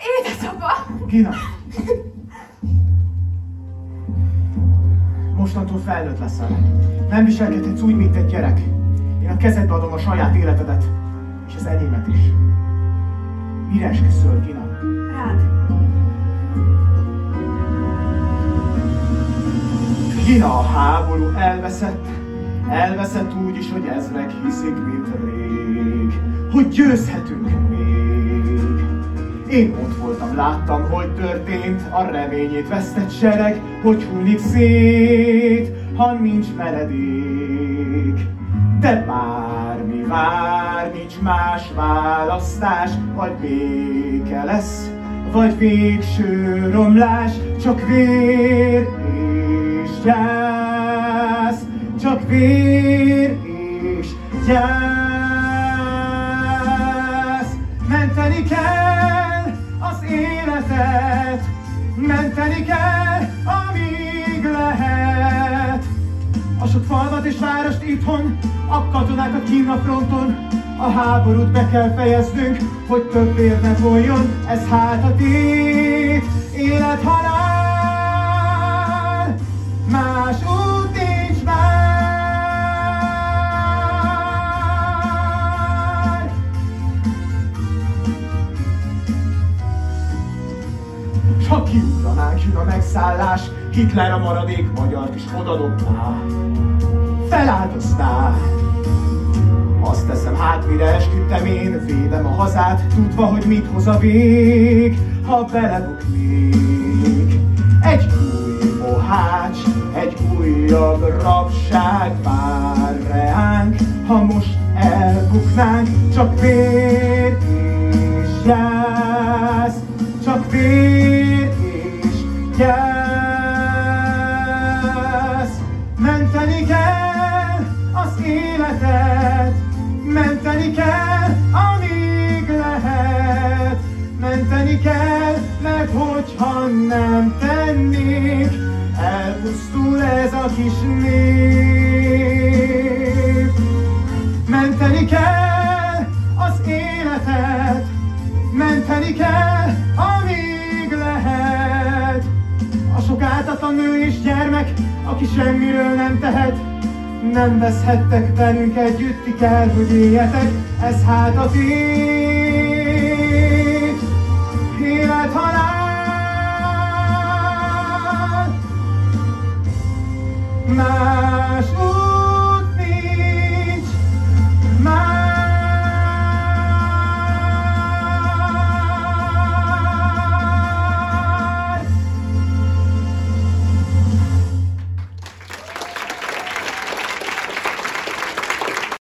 Édesapa! Gina! Mostantól felnőtt leszel. Nem viselkedhetsz úgy, mint egy gyerek. Én a kezedbe adom a saját életedet, és az enyémet is. Mire esküszöl, Gina? Rád. Gina, a háború elveszett. Elveszett úgy is, hogy ezrek hiszik, mint rég. Hogy győzhetünk még. Én ott voltam, láttam, hogy történt. A reményét vesztett sereg, hogy hullik szét, ha nincs menedék. De bármi vár, nincs más választás. Vagy béke lesz, vagy végső romlás. Csak vér és gyász, csak vér és gyász. Menteni kell az életet, menteni kell, amíg lehet. A sok falvat és várost itthon, a katonákat kinn a fronton. A háborút be kell fejeznünk, hogy több vér ne folyjon. Ez hát a tét, élet-halál, más út nincs már. S ha kiugranánk, jön a megszállás, Hitler a maradék magyart is odadobná, feláldozná. Azt teszem, hát mire esküdtem én, védem a hazát, tudva, hogy mit hoz a vég, ha belebuknék. Egy új mohács, egy újabb rabság vár reánk, ha most elbuknánk. Csak vér és gyász, csak vér és gyász. Menteni kell az életet, menteni kell, amíg lehet. Menteni kell, mert hogyha nem tennék, elpusztul ez a kis nép. Menteni kell az életet, menteni kell, amíg lehet. A sok ártatlan nő és gyermek, aki semmiről nem tehet, nem veszhettek velünk együtt, ti kell, hogy éljetek, ez hát a tét.